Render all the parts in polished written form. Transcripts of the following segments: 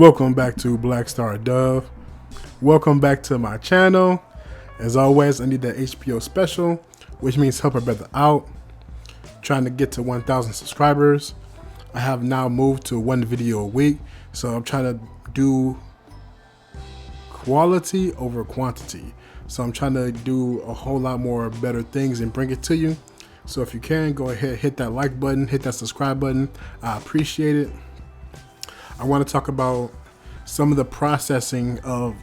Welcome back to Black Star Dove. Welcome back to my channel. As always, I need that HBO special, which means help a brother out. Trying to get to 1,000 subscribers. I have now moved to one video a week, so I'm trying to do quality over quantity. So I'm trying to do a whole lot more better things and bring it to you. So if you can, go ahead, hit that like button, hit that subscribe button. I appreciate it. I want to talk about some of the processing of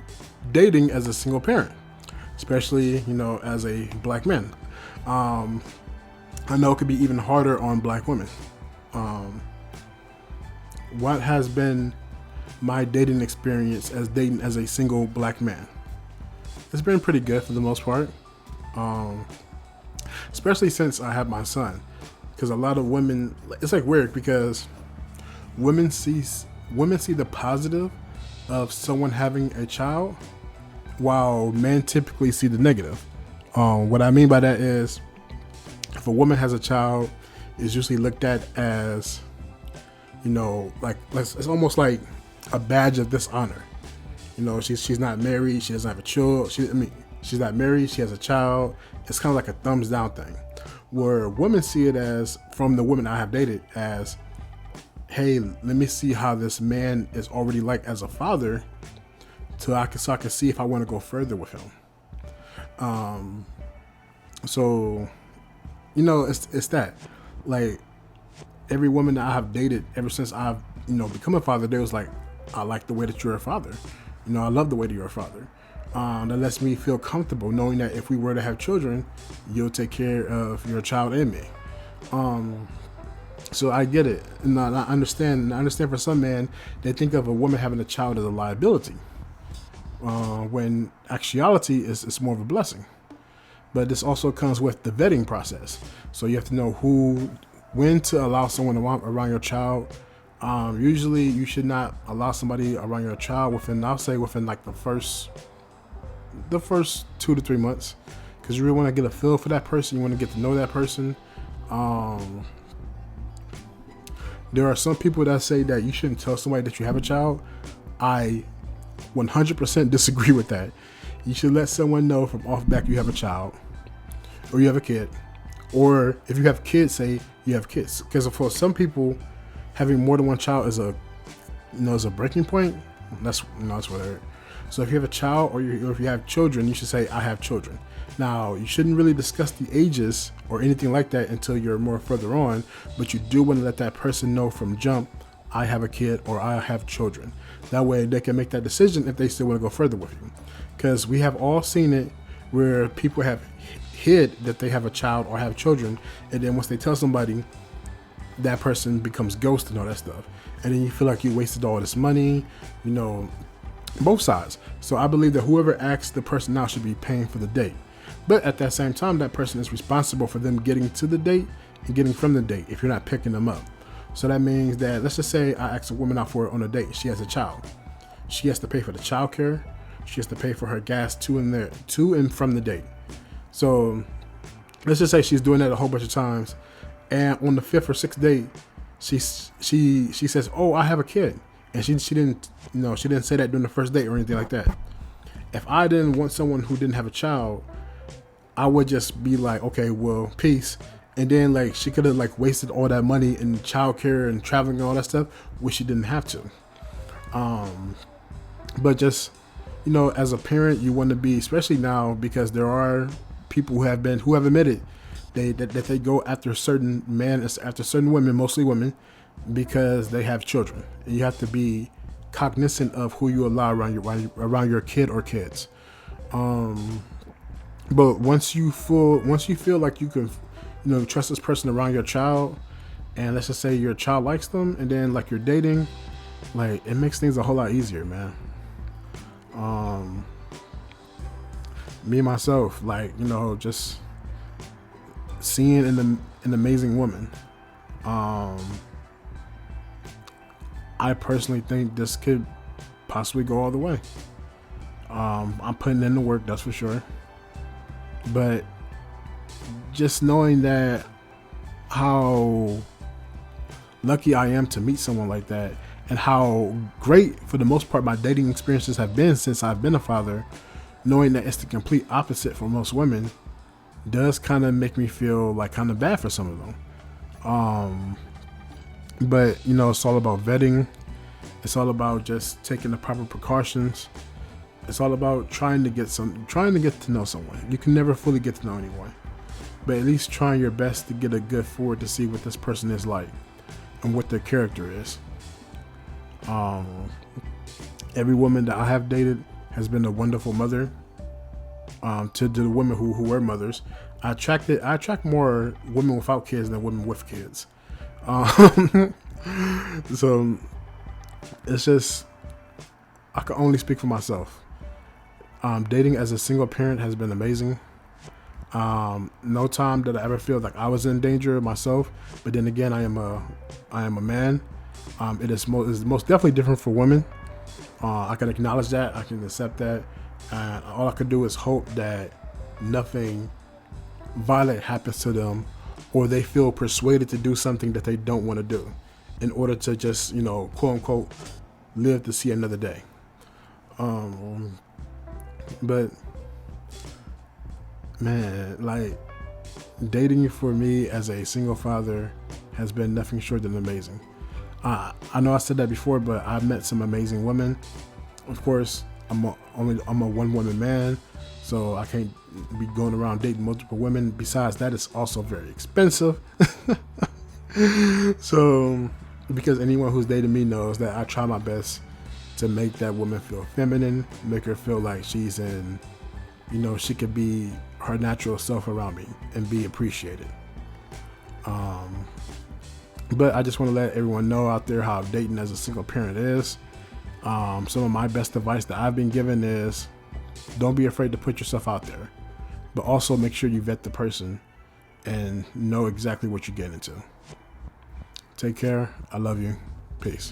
dating as a single parent, especially, as a black man. I know it could be even harder on black women. What has been my dating experience as dating as a single black man? It's been pretty good for the most part, especially since I have my son. Because a lot of women, it's like weird because women see the positive of someone having a child, while men typically see the negative. What I mean by that is, if a woman has a child, it's usually looked at as, it's almost like a badge of dishonor. She's not married, she doesn't have a child. She's not married, she has a child. It's kind of like a thumbs down thing. Where women see it as, from the women I have dated, as, hey, let me see how this man is already like as a father, so I can see if I want to go further with him. It's that, like, every woman that I have dated ever since I've become a father, they was like, I like the way that you're a father. I love the way that you're a father. That lets me feel comfortable knowing that if we were to have children, you'll take care of your child and me. So I get it, and I understand. And I understand for some men, they think of a woman having a child as a liability, when actuality it's more of a blessing. But this also comes with the vetting process. So you have to know when to allow someone around your child. Usually, you should not allow somebody around your child within like the first 2 to 3 months, because you really want to get a feel for that person. You want to get to know that person. There are some people that say that you shouldn't tell somebody that you have a child. I 100% disagree with that. You should let someone know from off back you have a child, or you have a kid, or if you have kids, say you have kids. Because for some people, having more than one child is a breaking point. That's what I heard. So if you have a child, or if you have children, you should say I have children. Now, you shouldn't really discuss the ages or anything like that until you're more further on, but you do want to let that person know from jump, I have a kid or I have children. That way they can make that decision if they still want to go further with you. Because we have all seen it where people have hid that they have a child or have children, and then once they tell somebody, that person becomes ghosted and all that stuff. And then you feel like you wasted all this money, both sides. So I believe that whoever asks the person out should be paying for the date. But at that same time, that person is responsible for them getting to the date and getting from the date if you're not picking them up. So that means that, let's just say I ask a woman out on a date. She has a child. She has to pay for the child care. She has to pay for her gas to and from the date. So let's just say she's doing that a whole bunch of times. And on the 5th or 6th date, she says, "Oh, I have a kid," and she didn't say that during the first date or anything like that. If I didn't want someone who didn't have a child, I would just be like, okay, well, peace. And then she could have wasted all that money in childcare and traveling and all that stuff, which she didn't have to. But just as a parent, you want to be, especially now, because there are people who have admitted that they go after certain men, after certain women, mostly women, because they have children. And you have to be cognizant of who you allow around your kid or kids. But once you feel like you can, trust this person around your child, and let's just say your child likes them, and then you're dating, it makes things a whole lot easier, man. Me myself, just seeing an amazing woman. I personally think this could possibly go all the way. I'm putting in the work, that's for sure. But just knowing that, how lucky I am to meet someone like that, and how great for the most part my dating experiences have been since I've been a father, knowing that it's the complete opposite for most women does kind of make me feel like kind of bad for some of them. But you know, it's all about vetting. It's all about just taking the proper precautions. It's all about trying to get to know someone. You can never fully get to know anyone, but at least trying your best to get a good forward to see what this person is like and what their character is. Every woman that I have dated has been a wonderful mother. To the women who were mothers, I attract more women without kids than women with kids. So it's just, I can only speak for myself. Dating as a single parent has been amazing. No time did I ever feel like I was in danger myself, but then again, I am a man. It is most definitely different for women. I can acknowledge that. I can accept that. And all I can do is hope that nothing violent happens to them, or they feel persuaded to do something that they don't want to do in order to just, you know, quote unquote, live to see another day. But man, like, dating for me as a single father has been nothing short than amazing. I know I said that before, but I've met some amazing women. Of course, I'm a one woman man, so I can't be going around dating multiple women. Besides that, it's also very expensive. So, because anyone who's dated me knows that I try my best to make that woman feel feminine, make her feel like she's in, you know, she could be her natural self around me and be appreciated. But I just want to let everyone know out there how dating as a single parent is. Some of my best advice that I've been given is don't be afraid to put yourself out there, but also make sure you vet the person and know exactly what you're getting into. Take care. I love you. Peace.